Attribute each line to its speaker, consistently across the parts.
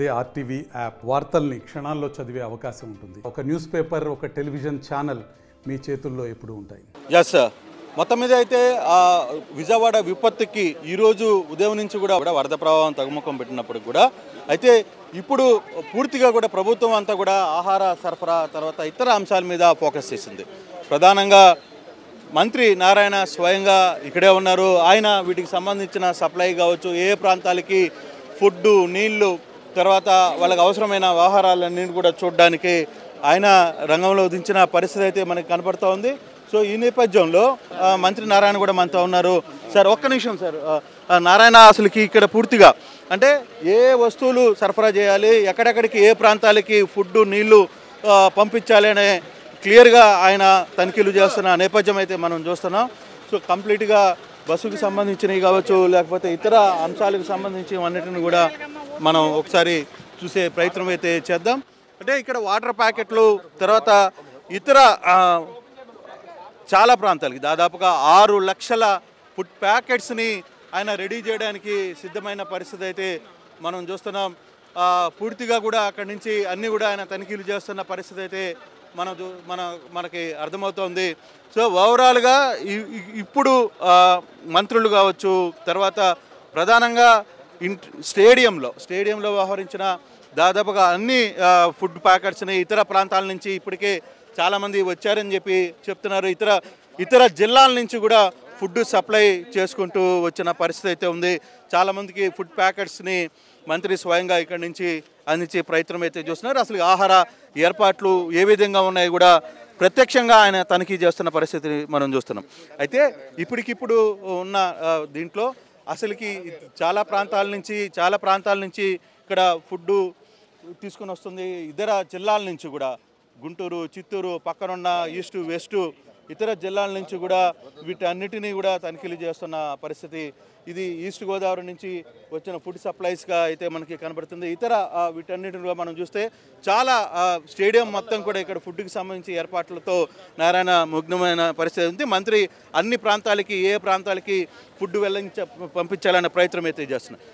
Speaker 1: అదే RTV app వార్తల్ని క్షణాల్లో చదివే అవకాశం ఉంటుంది. ఒక న్యూస్ పేపర్, ఒక టెలివిజన్ ఛానల్ మీ చేతుల్లో ఎప్పుడూ ఉంటాయి.
Speaker 2: ఎస్ సార్, మొత్తం మీద అయితే విజయవాడ విపత్తుకి ఈరోజు ఉదయం నుంచి కూడా వరద ప్రవాహం తగ్గుముఖం పెట్టినప్పుడు కూడా అయితే ఇప్పుడు పూర్తిగా కూడా ప్రభుత్వం అంతా కూడా ఆహార సరఫరా తర్వాత ఇతర అంశాల మీద ఫోకస్ చేసింది. ప్రధానంగా మంత్రి నారాయణ స్వయంగా ఇక్కడే ఉన్నారు. ఆయన వీటికి సంబంధించిన సప్లై కావచ్చు, ఏ ప్రాంతాలకి ఫుడ్డు, నీళ్లు, తర్వాత వాళ్ళకి అవసరమైన ఆహారాలన్నీ కూడా చూడడానికి ఆయన రంగంలో దించిన పరిస్థితి అయితే మనకి కనపడుతూ ఉంది. సో ఈ నేపథ్యంలో మంత్రి నారాయణ కూడా మనతో ఉన్నారు. సార్ ఒక్క నిమిషం సార్, నారాయణ అసలుకి ఇక్కడ పూర్తిగా అంటే ఏ వస్తువులు సరఫరా చేయాలి, ఎక్కడెక్కడికి ఏ ప్రాంతాలకి ఫుడ్డు, నీళ్లు పంపించాలి అనే క్లియర్గా ఆయన తనిఖీలు చేస్తున్న నేపథ్యం అయితే మనం చూస్తున్నాం. సో కంప్లీట్గా బస్సుకు సంబంధించినవి కావచ్చు, లేకపోతే ఇతర అంశాలకు సంబంధించి అన్నిటిని కూడా మనం ఒకసారి చూసే ప్రయత్నం అయితే చేద్దాం. అంటే ఇక్కడ వాటర్ ప్యాకెట్లు, తర్వాత ఇతర చాలా ప్రాంతాలకి దాదాపుగా 6 లక్షల ఫుడ్ ప్యాకెట్స్ని ఆయన రెడీ చేయడానికి సిద్ధమైన పరిస్థితి అయితే మనం చూస్తున్నాం. పూర్తిగా కూడా అక్కడి నుంచి అన్నీ కూడా ఆయన తనిఖీలు చేస్తున్న పరిస్థితి అయితే మనకి అర్థమవుతోంది. సో ఓవరాల్గా ఇప్పుడు మంత్రులు కావచ్చు, తర్వాత ప్రధానంగా స్టేడియంలో వ్యవహరించిన దాదాపుగా అన్ని ఫుడ్ ప్యాకెట్స్ని ఇతర ప్రాంతాల నుంచి ఇప్పటికే చాలామంది వచ్చారని చెప్తున్నారు. ఇతర జిల్లాల నుంచి కూడా ఫుడ్ సప్లై చేసుకుంటూ వచ్చిన పరిస్థితి అయితే ఉంది. చాలామందికి ఫుడ్ ప్యాకెట్స్ని మంత్రి స్వయంగా ఇక్కడి నుంచి అందించే ప్రయత్నం అయితే చూస్తున్నారు. అసలు ఆహార ఏర్పాట్లు ఏ విధంగా ఉన్నాయి కూడా ప్రత్యక్షంగా ఆయన తనిఖీ చేస్తున్న పరిస్థితిని మనం చూస్తున్నాం. అయితే ఇప్పటికిప్పుడు ఉన్న దీంట్లో అసలుకి చాలా ప్రాంతాల నుంచి ఇక్కడ ఫుడ్డు తీసుకుని వస్తుంది. ఇతర జిల్లాల నుంచి కూడా గుంటూరు, చిత్తూరు, పక్కనున్న ఈస్ట్, వెస్ట్ ఇతర జిల్లాల నుంచి కూడా వీటన్నిటినీ కూడా తనిఖీలు చేస్తున్న పరిస్థితి. ఇది ఈస్ట్ గోదావరి నుంచి వచ్చిన ఫుడ్ సప్లైస్గా అయితే మనకి కనబడుతుంది. ఇతర వీటన్నిటిలో మనం చూస్తే చాలా స్టేడియం మొత్తం కూడా ఇక్కడ ఫుడ్కి సంబంధించి ఏర్పాట్లతో నారాయణ మగ్నమైన పరిస్థితి ఉంది. మంత్రి అన్ని ప్రాంతాలకి ఏ ప్రాంతాలకి ఫుడ్ పంపించాలనే ప్రయత్నం అయితే చేస్తున్నారు.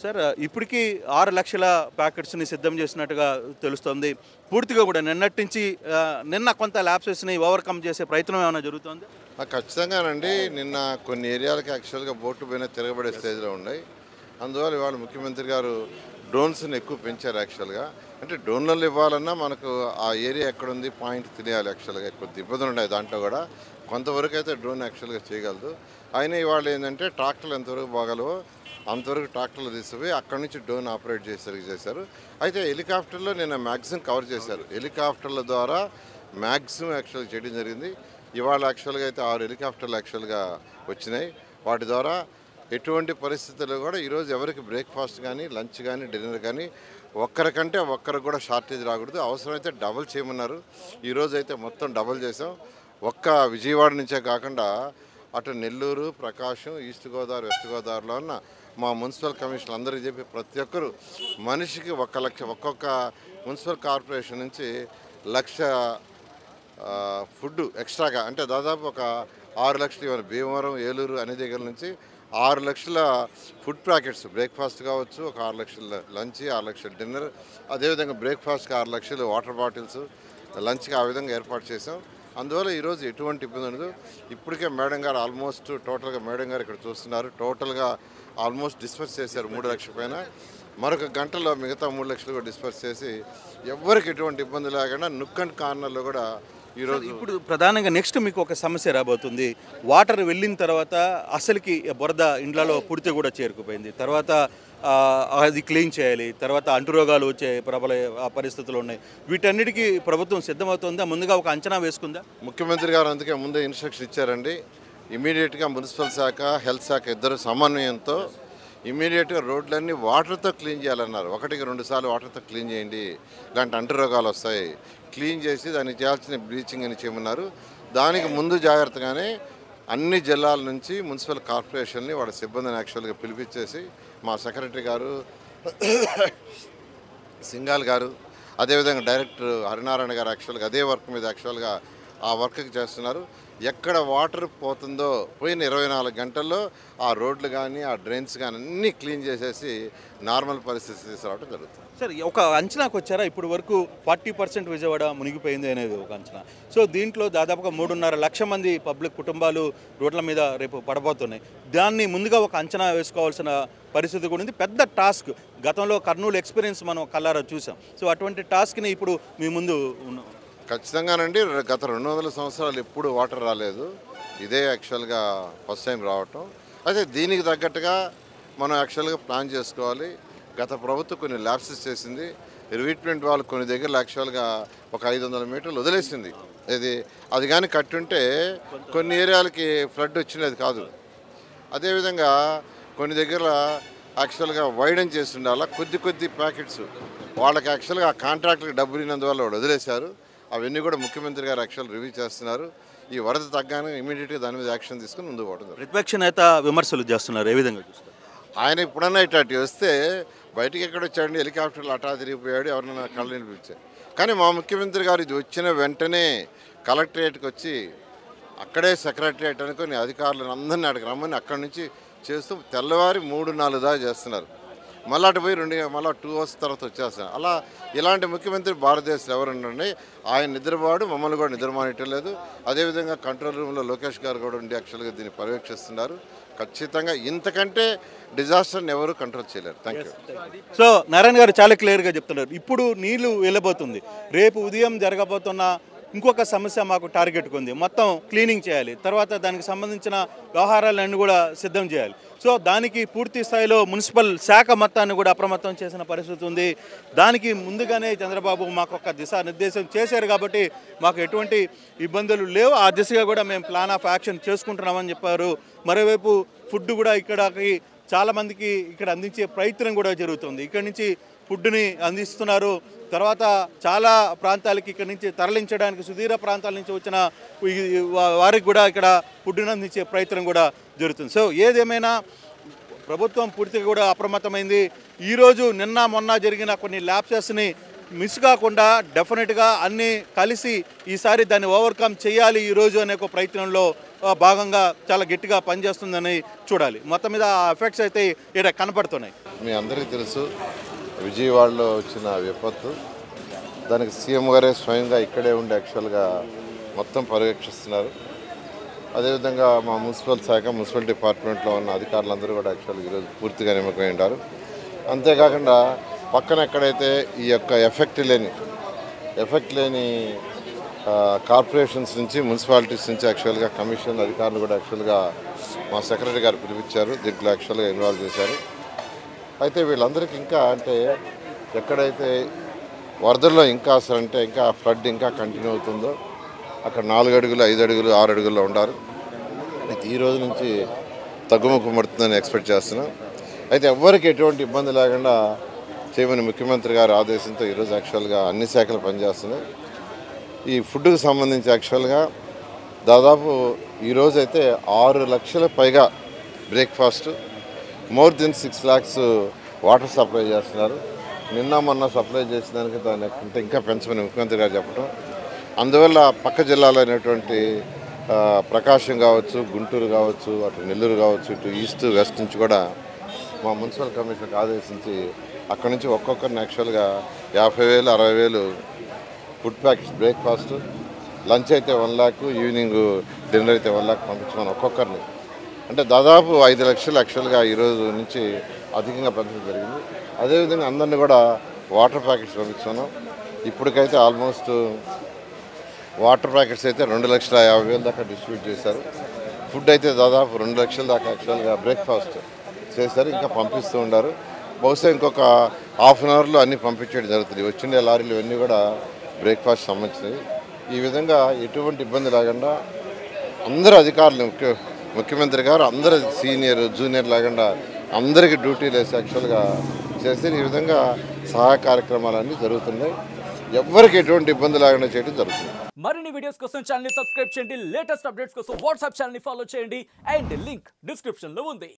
Speaker 2: సార్ ఇప్పటికీ 6 లక్షల ప్యాకెట్స్ని సిద్ధం చేసినట్టుగా తెలుస్తుంది. పూర్తిగా కూడా నిన్న కొంత ల్యాప్సెస్ని ఓవర్కమ్ చేసే ప్రయత్నం ఏమైనా జరుగుతుంది?
Speaker 3: ఖచ్చితంగానండి. నిన్న కొన్ని ఏరియాలకి యాక్చువల్గా బోటు పైన తిరగబడే స్టేజ్లో ఉన్నాయి. అందువల్ల ఇవాళ ముఖ్యమంత్రి గారు డ్రోన్స్ని ఎక్కువ పెంచారు. యాక్చువల్గా అంటే డ్రోన్లలో ఇవ్వాలన్నా మనకు ఆ ఏరియా ఎక్కడుంది పాయింట్ తెలియాలి. యాక్చువల్గా కొద్ది ఇబ్బందులు ఉన్నాయి దాంట్లో కూడా. కొంతవరకు అయితే డ్రోన్ యాక్చువల్గా చేయగలదు. అయినా ఇవాళ ఏంటంటే ట్రాక్టర్లు ఎంతవరకు బాగలవో అంతవరకు ట్రాక్టర్లు తీసుకుపోయి అక్కడి నుంచి డ్రోన్ ఆపరేట్ చేశారు. అయితే హెలికాప్టర్లో నిన్న మ్యాక్సిమం కవర్ చేశారు. హెలికాప్టర్ల ద్వారా మ్యాక్సిమం యాక్చువల్గా చేయడం జరిగింది. ఇవాళ యాక్చువల్గా అయితే 6 హెలికాప్టర్లు యాక్చువల్గా వచ్చినాయి. వాటి ద్వారా ఎటువంటి పరిస్థితుల్లో కూడా ఈరోజు ఎవరికి బ్రేక్ఫాస్ట్ కానీ, లంచ్ కానీ, డిన్నర్ కానీ ఒక్కరికంటే ఒక్కరికి కూడా షార్టేజ్ రాకూడదు. అవసరమైతే డబుల్ చేయమన్నారు. ఈరోజు అయితే మొత్తం డబుల్ చేసాం. ఒక్క విజయవాడ నుంచే కాకుండా అటు నెల్లూరు, ప్రకాశం, ఈస్ట్ గోదావరి, వెస్ట్ గోదావరిలో ఉన్న మా మున్సిపల్ కమిషనర్ అందరికీ చెప్పి ప్రతి ఒక్కరు మనిషికి 1 లక్ష, ఒక్కొక్క మున్సిపల్ కార్పొరేషన్ నుంచి 1 లక్ష ఫుడ్ ఎక్స్ట్రాగా అంటే దాదాపు ఒక 6 లక్షలు ఇవ్వాలి. భీమవరం, ఏలూరు అనే దగ్గర నుంచి 6 లక్షల ఫుడ్ ప్యాకెట్స్, బ్రేక్ఫాస్ట్ కావచ్చు, ఒక 6 లక్షల లంచ్, 6 లక్షల డిన్నర్, అదేవిధంగా బ్రేక్ఫాస్ట్కి 6 లక్షలు వాటర్ బాటిల్స్, లంచ్కి ఆ విధంగా ఏర్పాటు చేసాం. అందువల్ల ఈరోజు ఎటువంటి ఇబ్బంది ఉండదు. ఇప్పటికే మేడం గారు ఆల్మోస్ట్ టోటల్గా మేడం గారు ఇక్కడ చూస్తున్నారు. టోటల్గా ఆల్మోస్ట్ డిస్పర్స్ చేశారు 3 లక్షల పైన. మరొక గంటలో మిగతా 3 లక్షలు కూడా డిస్పర్స్ చేసి ఎవరికి ఎటువంటి ఇబ్బంది లేకుండా నుక్ అండ్ కార్నర్లో కూడా ఈరోజు.
Speaker 2: ఇప్పుడు ప్రధానంగా నెక్స్ట్ మీకు ఒక సమస్య రాబోతుంది. వాటర్ వెళ్ళిన తర్వాత అసలుకి బురద ఇండ్లలో పూర్తి కూడా చేరుకుపోయింది. తర్వాత అది క్లీన్ చేయాలి, తర్వాత అంటురోగాలు వచ్చే ప్రబల పరిస్థితులు ఉన్నాయి. వీటన్నిటికీ ప్రభుత్వం సిద్ధమవుతుందా? ముందుగా ఒక అంచనా వేసుకుందా?
Speaker 3: ముఖ్యమంత్రి గారు అందుకే ముందే ఇన్స్ట్రక్షన్ ఇచ్చారండి. ఇమీడియట్గా మున్సిపల్ శాఖ, హెల్త్ శాఖ ఇద్దరు సమన్వయంతో ఇమీడియట్గా రోడ్లన్నీ వాటర్తో క్లీన్ చేయాలన్నారు. 1-2 సార్లు వాటర్తో క్లీన్ చేయండి, ఇలాంటి అంటురోగాలు వస్తాయి, క్లీన్ చేసి దానికి చేయాల్సిన బ్లీచింగ్ అని చేయమన్నారు. దానికి ముందు జాగ్రత్తగానే అన్ని జిల్లాల నుంచి మున్సిపల్ కార్పొరేషన్ని వాళ్ళ సిబ్బందిని యాక్చువల్గా పిలిపించేసి మా సెక్రటరీ గారు, సింగాల్ గారు, అదేవిధంగా డైరెక్టర్ హరినారాయణ గారు యాక్చువల్గా అదే వర్క్ మీద యాక్చువల్గా ఆ వర్క్కి చేస్తున్నారు. ఎక్కడ వాటర్ పోతుందో పోయిన 24 గంటల్లో ఆ రోడ్లు కానీ ఆ డ్రైన్స్ కానీ అన్నీ క్లీన్ చేసేసి నార్మల్ పరిస్థితి తీసుకురావడం జరుగుతుంది.
Speaker 2: సార్ ఒక అంచనాకు వచ్చారా ఇప్పుడు వరకు 40% విజయవాడ మునిగిపోయింది అనేది ఒక అంచనా. సో దీంట్లో దాదాపుగా 3.5 లక్షల మంది పబ్లిక్ కుటుంబాలు రోడ్ల మీద రేపు పడబోతున్నాయి. దాన్ని ముందుగా ఒక అంచనా వేసుకోవాల్సిన పరిస్థితి కూడా ఉంది. పెద్ద టాస్క్. గతంలో కర్నూలు ఎక్స్పీరియన్స్ మనం కళ్ళారా చూసాం. సో అటువంటి టాస్క్ని ఇప్పుడు మీ ముందు
Speaker 3: ఖచ్చితంగానండి. గత 200 సంవత్సరాలు ఎప్పుడు వాటర్ రాలేదు. ఇదే యాక్చువల్గా ఫస్ట్ టైం రావటం. అయితే దీనికి తగ్గట్టుగా మనం యాక్చువల్గా ప్లాన్ చేసుకోవాలి. గత ప్రభుత్వం కొన్ని ల్యాప్సెస్ చేసింది. రివీట్మెంట్ వాళ్ళు కొన్ని దగ్గర యాక్చువల్గా ఒక 500 మీటర్లు వదిలేసింది. అది కానీ కట్టుంటే కొన్ని ఏరియాలకి ఫ్లడ్ వచ్చినది కాదు. అదేవిధంగా కొన్ని దగ్గర యాక్చువల్గా వైడెన్ చేస్తుండే అలా కొద్ది ప్యాకెట్స్ వాళ్ళకి యాక్చువల్గా ఆ కాంట్రాక్టర్కి డబ్బులు ఇన్నందువల్ల వాళ్ళు వదిలేశారు. అవన్నీ కూడా ముఖ్యమంత్రి గారు యాక్చువల్ రివ్యూ చేస్తున్నారు. ఈ వరద తగ్గానే ఇమీడియట్గా దాని మీద యాక్షన్ తీసుకుని ముందుకు పోవడం.
Speaker 2: ప్రతిపక్ష నేత విమర్శలు చేస్తున్నారు. ఏ విధంగా చూస్తారు?
Speaker 3: ఆయన ఎప్పుడన్నా ఇట్లాంటి వస్తే బయటికి ఎక్కడ వచ్చాడండి, హెలికాప్టర్లు అటా తిరిగిపోయాడు, ఎవరైనా కళ్ళు వినిపించారు. కానీ మా ముఖ్యమంత్రి గారు ఇది వచ్చిన వెంటనే కలెక్టరేట్కి వచ్చి అక్కడే సెక్రటరియట్ అనుకుని అధికారులను అందరినీ అక్కడికి రమ్మని అక్కడి నుంచి చేస్తూ తెల్లవారి 3-4 దాకా చేస్తున్నారు. మళ్ళీ అటు పోయి మళ్ళీ 2 hours తర్వాత వచ్చేస్తాను. అలా ఇలాంటి ముఖ్యమంత్రి భారతదేశంలో ఎవరుండండి. ఆయన నిద్రపోడు, మమ్మల్ని కూడా నిద్రమానియటం లేదు. అదేవిధంగా కంట్రోల్ రూమ్లో లోకేష్ గారు కూడా ఉండి యాక్చువల్గా దీన్ని పర్యవేక్షిస్తున్నారు. ఖచ్చితంగా ఇంతకంటే డిజాస్టర్ని ఎవరు కంట్రోల్ చేయలేరు. Thank you.
Speaker 2: సో నారాయణ గారు చాలా క్లియర్గా చెప్తున్నారు. ఇప్పుడు నీళ్లు వెళ్ళబోతుంది. రేపు ఉదయం జరగబోతున్న ఇంకొక సమస్య మాకు టార్గెట్ ఉంది. మొత్తం క్లీనింగ్ చేయాలి. తర్వాత దానికి సంబంధించిన వ్యవహారాలన్నీ కూడా సిద్ధం చేయాలి. సో దానికి పూర్తి స్థాయిలో మున్సిపల్ శాఖ మొత్తాన్ని కూడా అప్రమత్తం చేసిన పరిస్థితి ఉంది. దానికి ముందుగానే చంద్రబాబు మాకు ఒక దిశానిర్దేశం చేశారు కాబట్టి మాకు ఎటువంటి ఇబ్బందులు లేవు. ఆ దిశగా కూడా మేము ప్లాన్ ఆఫ్ యాక్షన్ చేసుకుంటున్నామని చెప్పారు. మరోవైపు ఫుడ్ కూడా ఇక్కడికి చాలామందికి ఇక్కడ అందించే ప్రయత్నం కూడా జరుగుతుంది. ఇక్కడి నుంచి ఫుడ్ని అందిస్తున్నారు. తర్వాత చాలా ప్రాంతాలకి ఇక్కడ నుంచి తరలించడానికి సుదూర ప్రాంతాల నుంచి వచ్చిన వారికి కూడా ఇక్కడ ఫుడ్ని అందించే ప్రయత్నం కూడా జరుగుతుంది. సో ఏదేమైనా ప్రభుత్వం పూర్తిగా కూడా అప్రమత్తమైంది. ఈరోజు నిన్న మొన్న జరిగిన కొన్ని ల్యాప్సెస్ని మిస్ కాకుండా డెఫినెట్గా అన్నీ కలిసి ఈసారి దాన్ని ఓవర్కమ్ చేయాలి ఈరోజు అనే ఒక ప్రయత్నంలో భాగంగా చాలా గట్టిగా పనిచేస్తుందని చూడాలి. మొత్తం మీద ఆ ఎఫెక్ట్స్ అయితే ఇక్కడ కనపడుతున్నాయి.
Speaker 3: మీ అందరికీ తెలుసు విజయవాడలో వచ్చిన విపత్తు. దానికి సీఎం గారే స్వయంగా ఇక్కడే ఉండి యాక్చువల్గా మొత్తం పర్యవేక్షిస్తున్నారు. అదేవిధంగా మా మున్సిపల్ శాఖ మున్సిపల్ డిపార్ట్మెంట్లో ఉన్న అధికారులందరూ కూడా యాక్చువల్గా ఈరోజు పూర్తిగా నిమగ్నమై ఉంటారు. అంతేకాకుండా పక్కన ఎక్కడైతే ఈ యొక్క ఎఫెక్ట్ లేని కార్పొరేషన్స్ నుంచి మున్సిపాలిటీస్ నుంచి యాక్చువల్గా కమిషన్ అధికారులు కూడా యాక్చువల్గా మా సెక్రటరీ గారు పిలిపించారు. దీంట్లో యాక్చువల్గా ఇన్వాల్వ్ చేశారు. అయితే వీళ్ళందరికీ ఇంకా అంటే ఎక్కడైతే వరదల్లో ఇంకా అసలు అంటే ఇంకా ఫ్లడ్ ఇంకా కంటిన్యూ అవుతుందో అక్కడ 4 అడుగులు 5 అడుగులు 6 అడుగుల్లో ఉండారు. అయితే ఈ రోజు నుంచి తగ్గుముఖం పడుతుందని ఎక్స్పెక్ట్ చేస్తున్నాం. అయితే ఎవ్వరికి ఎటువంటి ఇబ్బంది లేకుండా చేయమని ముఖ్యమంత్రి గారి ఆదేశంతో ఈరోజు యాక్చువల్గా అన్ని శాఖలు పనిచేస్తున్నాయి. ఈ ఫుడ్కి సంబంధించి యాక్చువల్గా దాదాపు ఈరోజు అయితే 6 లక్షల పైగా breakfast, more than 6 lakhs water supply చేస్తున్నారు. నిన్న మొన్న సప్లై చేసేదానికి దాన్ని ఇంకా పెంచమని ముఖ్యమంత్రి గారు చెప్పడం. అందువల్ల పక్క జిల్లాలో అయినటువంటి ప్రకాశం కావచ్చు, గుంటూరు కావచ్చు, అటు నెల్లూరు కావచ్చు, ఇటు ఈస్ట్ వెస్ట్ నుంచి కూడా మా మున్సిపల్ కమిషనర్కి ఆదేశించి అక్కడి నుంచి ఒక్కొక్కరిని యాక్చువల్గా 50,000 60,000 ఫుడ్ ప్యాకెట్స్ బ్రేక్ఫాస్ట్, లంచ్ అయితే 1 lakh, ఈవినింగ్ డిన్నర్ అయితే 1 lakh పంపించమని ఒక్కొక్కరిని. అంటే దాదాపు 5 లక్షలు యాక్చువల్గా ఈరోజు నుంచి అధికంగా పెంచడం జరిగింది. అదేవిధంగా అందరినీ కూడా వాటర్ ప్యాకెట్స్ పంపించాను. ఇప్పటికైతే ఆల్మోస్ట్ వాటర్ ప్యాకెట్స్ అయితే 2,50,000 దాకా డిస్ట్రిబ్యూట్ చేశారు. ఫుడ్ అయితే దాదాపు 2 లక్షల దాకా యాక్చువల్గా బ్రేక్ఫాస్ట్ చేశారు. ఇంకా పంపిస్తూ ఉన్నారు. బహుశా ఇంకొక హాఫ్ అన్ అవర్లో అన్నీ పంపించడం జరుగుతుంది. వచ్చిండే లారీలు ఇవన్నీ కూడా బ్రేక్ఫాస్ట్ సంబంధించినవి. ఈ విధంగా ఎటువంటి ఇబ్బంది లేకుండా అందరూ అధికారులు ముఖ్యమంత్రి గారు అందరూ సీనియర్ జూనియర్ లేకుండా అందరికీ డ్యూటీలు వేసి యాక్చువల్గా చేసి ఈ విధంగా సహాయ కార్యక్రమాలన్నీ జరుగుతున్నాయి. ఎవ్వరికి ఎటువంటి ఇబ్బంది లేకుండా చేయడం జరుగుతుంది.
Speaker 4: మరిన్ని వీడియోస్ కోసం ఛానల్ ని సబ్స్క్రైబ్ చేయండి. లేటెస్ట్ అప్డేట్స్ కోసం వాట్సాప్ ఛానల్ ని ఫాలో చేయండి. అండ్ లింక్ డిస్క్రిప్షన్ లో ఉంది.